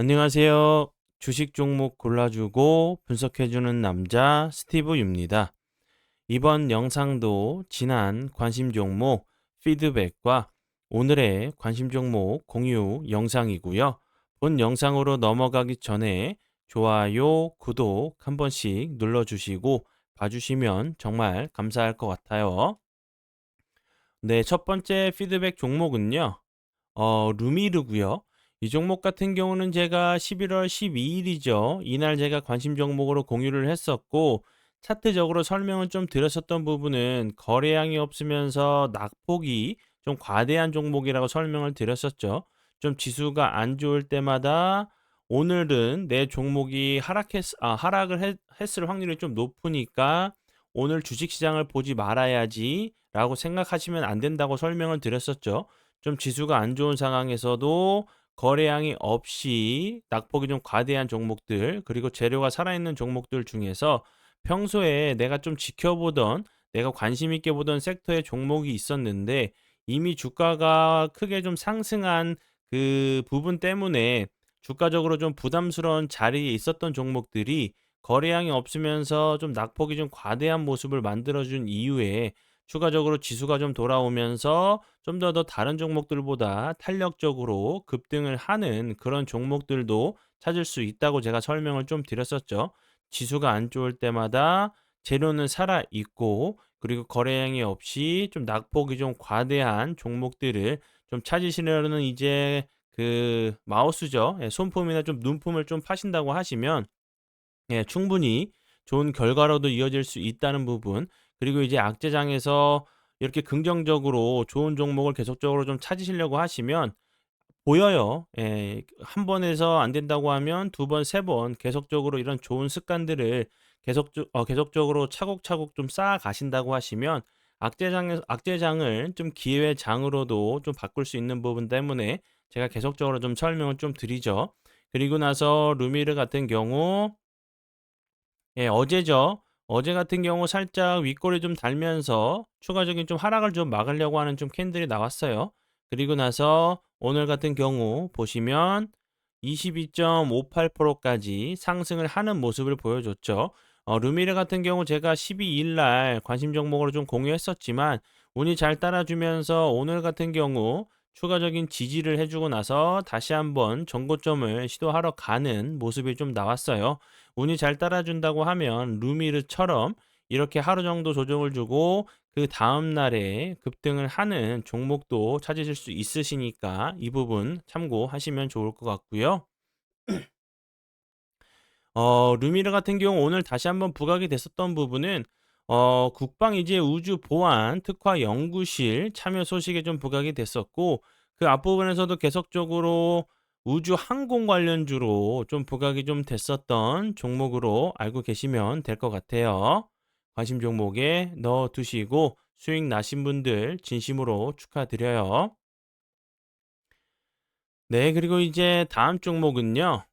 안녕하세요. 주식 종목 골라주고 분석해주는 남자 스티브 유입니다. 이번 영상도 지난 관심 종목 피드백과 오늘의 관심 종목 공유 영상이고요. 본 영상으로 넘어가기 전에 좋아요, 구독 한 번씩 눌러주시고 봐주시면 정말 감사할 것 같아요. 네, 첫 번째 피드백 종목은요. 루미르고요. 이 종목 같은 경우는 제가 11월 12일이죠. 이날 제가 관심 종목으로 공유를 했었고 차트적으로 설명을 좀 드렸었던 부분은 거래량이 없으면서 낙폭이 좀 과대한 종목이라고 설명을 드렸었죠. 좀 지수가 안 좋을 때마다 오늘은 내 종목이 하락을 했을 확률이 좀 높으니까 오늘 주식시장을 보지 말아야지라고 생각하시면 안 된다고 설명을 드렸었죠. 좀 지수가 안 좋은 상황에서도 거래량이 없이 낙폭이 좀 과대한 종목들, 그리고 재료가 살아있는 종목들 중에서 평소에 내가 좀 지켜보던, 내가 관심 있게 보던 섹터의 종목이 있었는데 이미 주가가 크게 좀 상승한 그 부분 때문에 주가적으로 좀 부담스러운 자리에 있었던 종목들이 거래량이 없으면서 좀 낙폭이 좀 과대한 모습을 만들어준 이후에 추가적으로 지수가 좀 돌아오면서 좀 더 다른 종목들보다 탄력적으로 급등을 하는 그런 종목들도 찾을 수 있다고 제가 설명을 좀 드렸었죠. 지수가 안 좋을 때마다 재료는 살아 있고 그리고 거래량이 없이 좀 낙폭이 좀 과대한 종목들을 좀 찾으시려는 이제 그 마우스죠. 예, 손품이나 좀 눈품을 좀 파신다고 하시면 예, 충분히 좋은 결과로도 이어질 수 있다는 부분, 그리고 이제 악재장에서 이렇게 긍정적으로 좋은 종목을 계속적으로 좀 찾으시려고 하시면 보여요. 예. 한 번에서 안 된다고 하면 두 번, 세 번 계속적으로 이런 좋은 습관들을 계속적으로 차곡차곡 좀 쌓아 가신다고 하시면 악재장을 좀 기회장으로도 좀 바꿀 수 있는 부분 때문에 제가 계속적으로 좀 설명을 좀 드리죠. 그리고 나서 루미르 같은 경우 예, 어제죠. 어제 같은 경우 살짝 윗골이 좀 달면서 추가적인 좀 하락을 좀 막으려고 하는 좀 캔들이 나왔어요. 그리고 나서 오늘 같은 경우 보시면 22.58%까지 상승을 하는 모습을 보여줬죠. 루미르 같은 경우 제가 12일 날 관심 종목으로 좀 공유했었지만 운이 잘 따라주면서 오늘 같은 경우 추가적인 지지를 해주고 나서 다시 한번 전고점을 시도하러 가는 모습이 좀 나왔어요. 운이 잘 따라준다고 하면 루미르처럼 이렇게 하루 정도 조정을 주고 그 다음 날에 급등을 하는 종목도 찾으실 수 있으시니까 이 부분 참고하시면 좋을 것 같고요. 루미르 같은 경우 오늘 다시 한번 부각이 됐었던 부분은 국방이제 우주보안 특화 연구실 참여 소식에 좀 부각이 됐었고 그 앞부분에서도 계속적으로 우주 항공 관련주로 좀 부각이 좀 됐었던 종목으로 알고 계시면 될 것 같아요. 관심 종목에 넣어 두시고 수익 나신 분들 진심으로 축하드려요. 네, 그리고 이제 다음 종목은요.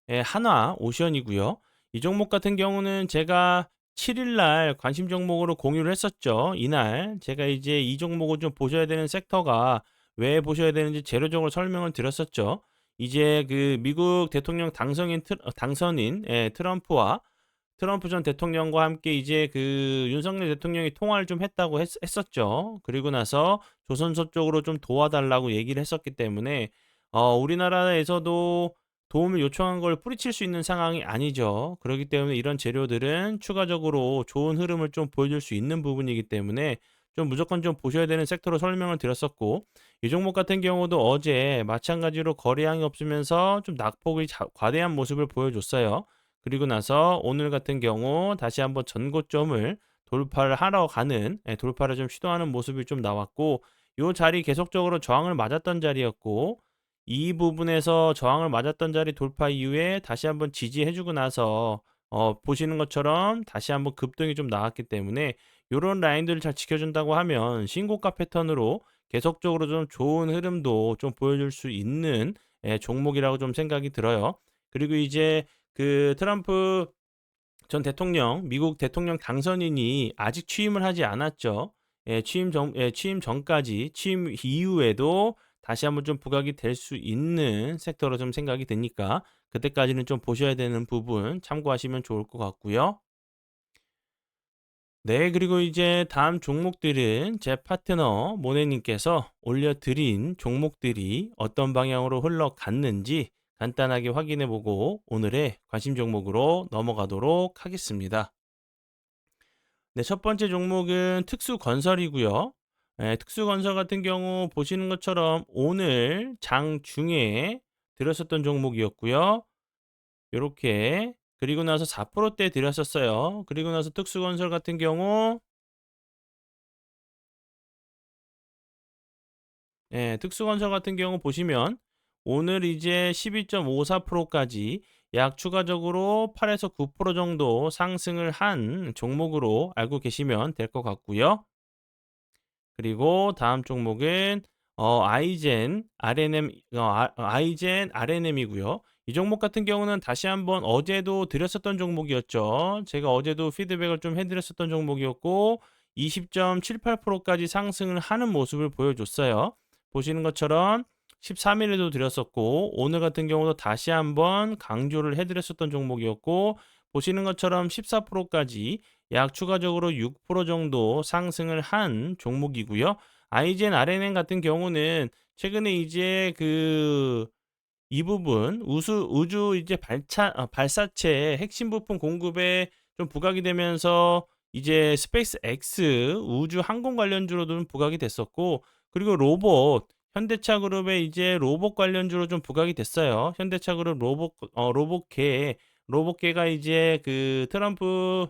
예, 한화 오션이고요. 이 종목 같은 경우는 제가 7일 날 관심 종목으로 공유를 했었죠. 이날 제가 이제 이 종목을 좀 보셔야 되는 섹터가 왜 보셔야 되는지 재료적으로 설명을 드렸었죠. 이제 그 미국 대통령 당선인 트럼프와 트럼프 전 대통령과 함께 이제 그 윤석열 대통령이 통화를 좀 했다고 했었죠. 그리고 나서 조선소 쪽으로 좀 도와달라고 얘기를 했었기 때문에 우리나라에서도 도움을 요청한 걸 뿌리칠 수 있는 상황이 아니죠. 그렇기 때문에 이런 재료들은 추가적으로 좋은 흐름을 좀 보여줄 수 있는 부분이기 때문에 좀 무조건 좀 보셔야 되는 섹터로 설명을 드렸었고 이 종목 같은 경우도 어제 마찬가지로 거래량이 없으면서 좀 낙폭이 과대한 모습을 보여줬어요. 그리고 나서 오늘 같은 경우 다시 한번 전고점을 돌파를 하러 가는 돌파를 좀 시도하는 모습이 좀 나왔고 요 자리 계속적으로 저항을 맞았던 자리였고 이 부분에서 저항을 맞았던 자리 돌파 이후에 다시 한번 지지해 주고 나서 보시는 것처럼 다시 한번 급등이 좀 나왔기 때문에 요런 라인들을 잘 지켜준다고 하면 신고가 패턴으로 계속적으로 좀 좋은 흐름도 좀 보여줄 수 있는 종목이라고 좀 생각이 들어요. 그리고 이제 그 트럼프 전 대통령, 미국 대통령 당선인이 아직 취임을 하지 않았죠. 취임 전까지, 취임 이후에도 다시 한번 좀 부각이 될 수 있는 섹터로 좀 생각이 되니까 그때까지는 좀 보셔야 되는 부분 참고하시면 좋을 것 같고요. 네, 그리고 이제 다음 종목들은 제 파트너 모네님께서 올려드린 종목들이 어떤 방향으로 흘러갔는지 간단하게 확인해 보고 오늘의 관심 종목으로 넘어가도록 하겠습니다. 네, 첫 번째 종목은 특수건설이고요. 특수건설 같은 경우 보시는 것처럼 오늘 장중에 들었었던 종목이었고요. 요렇게 그리고 나서 4%대 들였었어요. 그리고 나서 특수건설 같은 경우 특수건설 같은 경우 보시면 오늘 이제 12.54%까지 약 추가적으로 8에서 9% 정도 상승을 한 종목으로 알고 계시면 될 것 같고요. 그리고 다음 종목은 아이젠 RNM 아이젠 RNM이고요. 이 종목 같은 경우는 다시 한번 어제도 드렸었던 종목이었죠. 제가 어제도 피드백을 좀 해 드렸었던 종목이었고 20.78%까지 상승을 하는 모습을 보여줬어요. 보시는 것처럼 13 일에도 드렸었고 오늘 같은 경우도 다시 한번 강조를 해 드렸었던 종목이었고 보시는 것처럼 14%까지 약 추가적으로 6% 정도 상승을 한 종목이고요. 아이젠 RNN 같은 경우는 최근에 이제 이 부분 우주 이제 발사체 핵심 부품 공급에 좀 부각이 되면서 이제 스페이스 X 우주 항공 관련주로도 좀 부각이 됐었고 그리고 현대차 그룹의 이제 로봇 관련주로 좀 부각이 됐어요. 현대차 그룹 로봇계가 이제 트럼프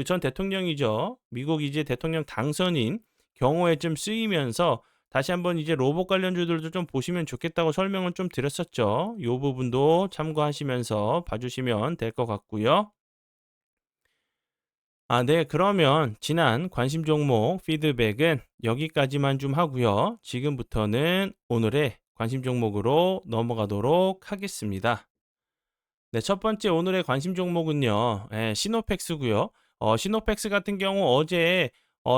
전 대통령이죠. 미국 이제 대통령 당선인 경우에 좀 쓰이면서 다시 한번 이제 로봇 관련주들도 좀 보시면 좋겠다고 설명을 좀 드렸었죠. 요 부분도 참고하시면서 봐주시면 될 것 같고요. 네. 그러면 지난 관심 종목 피드백은 여기까지만 좀 하고요. 지금부터는 오늘의 관심 종목으로 넘어가도록 하겠습니다. 네, 첫 번째 오늘의 관심 종목은요. 시노펙스고요. 시노펙스 같은 경우 어제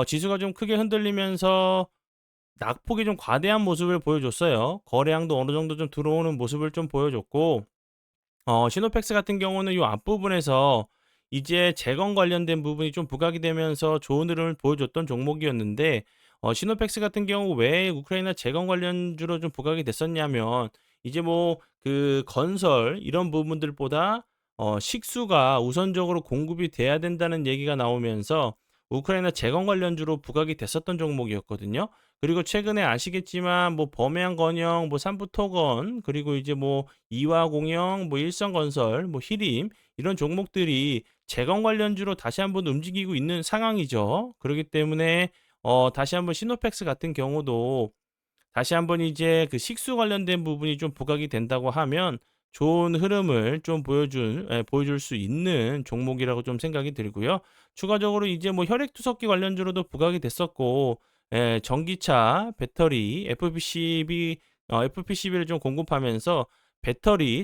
지수가 좀 크게 흔들리면서 낙폭이 좀 과대한 모습을 보여줬어요. 거래량도 어느 정도 좀 들어오는 모습을 좀 보여줬고 시노펙스 같은 경우는 이 앞부분에서 이제 재건 관련된 부분이 좀 부각이 되면서 좋은 흐름을 보여줬던 종목이었는데 시노펙스 같은 경우 왜 우크라이나 재건 관련주로 좀 부각이 됐었냐면 이제 뭐 건설 이런 부분들보다 식수가 우선적으로 공급이 돼야 된다는 얘기가 나오면서 우크라이나 재건 관련주로 부각이 됐었던 종목이었거든요. 그리고 최근에 아시겠지만 뭐 범해안건영, 뭐 삼부토건, 그리고 이제 뭐 이화공영, 뭐 일성건설, 뭐 희림 이런 종목들이 재건 관련주로 다시 한번 움직이고 있는 상황이죠. 그렇기 때문에 다시 한번 시노펙스 같은 경우도 다시 한번 이제 식수 관련된 부분이 좀 부각이 된다고 하면 좋은 흐름을 좀 보여줄 수 있는 종목이라고 좀 생각이 들고요. 추가적으로 이제 뭐 혈액투석기 관련주로도 부각이 됐었고, 전기차 배터리 FPCB를 좀 공급하면서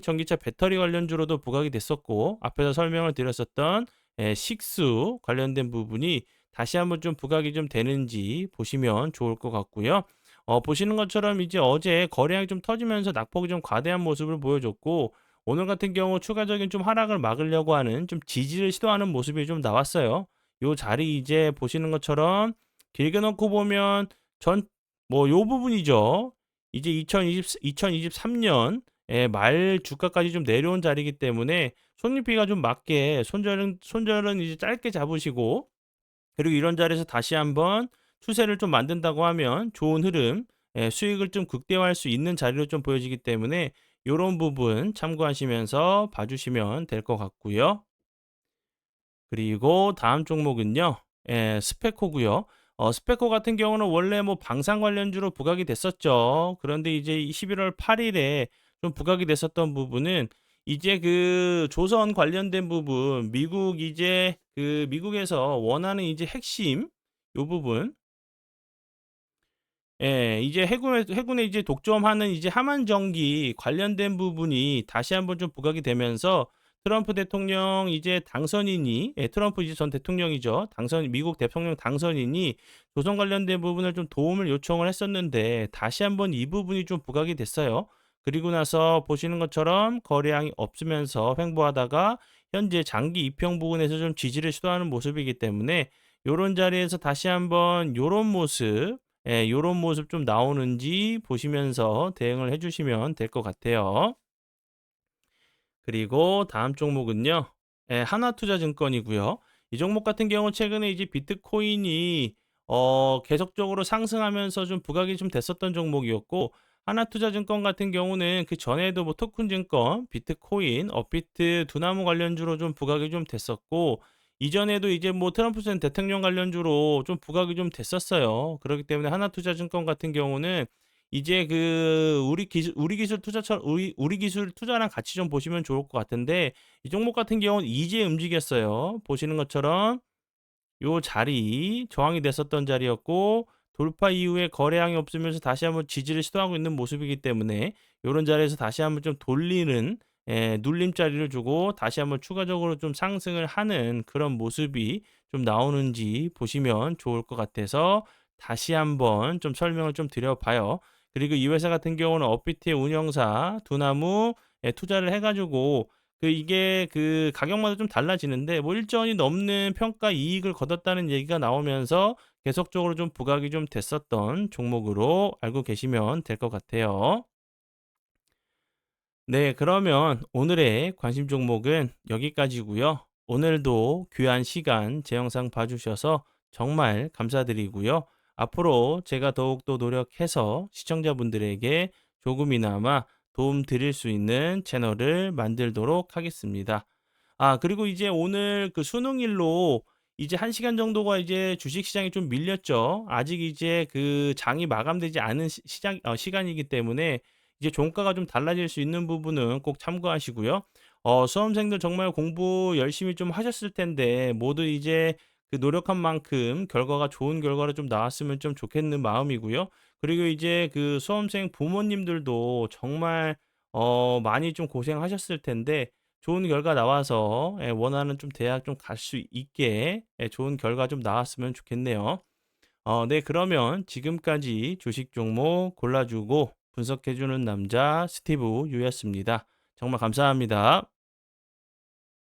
전기차 배터리 관련주로도 부각이 됐었고, 앞에서 설명을 드렸었던 식수 관련된 부분이 다시 한번 좀 부각이 좀 되는지 보시면 좋을 것 같고요. 보시는 것처럼 이제 어제 거래량이 좀 터지면서 낙폭이 좀 과대한 모습을 보여줬고 오늘 같은 경우 추가적인 좀 하락을 막으려고 하는 좀 지지를 시도하는 모습이 좀 나왔어요. 요 자리 이제 보시는 것처럼 길게 놓고 보면 요 부분이죠. 이제 2023년 말 주가까지 좀 내려온 자리이기 때문에 손익비가 좀 맞게 손절은 이제 짧게 잡으시고 그리고 이런 자리에서 다시 한번 추세를 좀 만든다고 하면 좋은 흐름, 수익을 좀 극대화할 수 있는 자리로 좀 보여지기 때문에 요런 부분 참고하시면서 봐주시면 될 것 같고요. 그리고 다음 종목은요. 스페코고요. 스페코 같은 경우는 원래 뭐 방산 관련주로 부각이 됐었죠. 그런데 이제 11월 8일에 좀 부각이 됐었던 부분은 이제 조선 관련된 부분, 미국에서 원하는 이제 핵심 요 부분, 이제 해군에 이제 독점하는 이제 함한전기 관련된 부분이 다시 한번 좀 부각이 되면서 트럼프 대통령 이제 당선인이 트럼프 이제 전 대통령이죠. 미국 대통령 당선인이 조선 관련된 부분을 좀 도움을 요청을 했었는데 다시 한번 이 부분이 좀 부각이 됐어요. 그리고 나서 보시는 것처럼 거래량이 없으면서 횡보하다가 현재 장기 이평 부근에서 좀 지지를 시도하는 모습이기 때문에 요런 자리에서 다시 한번 요런 모습, 요런 모습 좀 나오는지 보시면서 대응을 해 주시면 될 것 같아요. 그리고 다음 종목은요. 하나투자증권이고요. 이 종목 같은 경우 최근에 이제 비트코인이 계속적으로 상승하면서 좀 부각이 좀 됐었던 종목이었고, 하나투자증권 같은 경우는 그 전에도 뭐 토큰증권, 비트코인, 업비트, 두나무 관련주로 좀 부각이 좀 됐었고, 이전에도 이제 뭐 트럼프 전 대통령 관련주로 좀 부각이 좀 됐었어요. 그렇기 때문에 하나투자증권 같은 경우는 이제 그 우리 기술 투자처럼 우리 기술 투자랑 같이 좀 보시면 좋을 것 같은데, 이 종목 같은 경우는 이제 움직였어요. 보시는 것처럼 요 자리 저항이 됐었던 자리였고, 돌파 이후에 거래량이 없으면서 다시 한번 지지를 시도하고 있는 모습이기 때문에 요런 자리에서 다시 한번 좀 돌리는, 눌림자리를 주고 다시 한번 추가적으로 좀 상승을 하는 그런 모습이 좀 나오는지 보시면 좋을 것 같아서 다시 한번 좀 설명을 좀 드려 봐요. 그리고 이 회사 같은 경우는 업비트의 운영사 두나무에 투자를 해 가지고 이게 그 가격마다 좀 달라지는데 뭐 일전이 넘는 평가 이익을 거뒀다는 얘기가 나오면서 계속적으로 좀 부각이 좀 됐었던 종목으로 알고 계시면 될 것 같아요. 네, 그러면 오늘의 관심 종목은 여기까지고요. 오늘도 귀한 시간 제 영상 봐주셔서 정말 감사드리고요. 앞으로 제가 더욱더 노력해서 시청자분들에게 조금이나마 도움 드릴 수 있는 채널을 만들도록 하겠습니다. 그리고 이제 오늘 그 수능일로 이제 1시간 정도가 이제 주식 시장이 좀 밀렸죠. 아직 이제 그 장이 마감되지 않은 시간이기 때문에 이제 종가가 좀 달라질 수 있는 부분은 꼭 참고하시고요. 수험생들 정말 공부 열심히 좀 하셨을 텐데 모두 이제 그 노력한 만큼 결과가 좋은 결과로 좀 나왔으면 좀 좋겠는 마음이고요. 그리고 이제 그 수험생 부모님들도 정말 많이 좀 고생하셨을 텐데 좋은 결과 나와서 원하는 좀 대학 좀 갈 수 있게 좋은 결과 좀 나왔으면 좋겠네요. 네, 그러면 지금까지 주식 종목 골라주고 분석해주는 남자 스티브 유였습니다. 정말 감사합니다.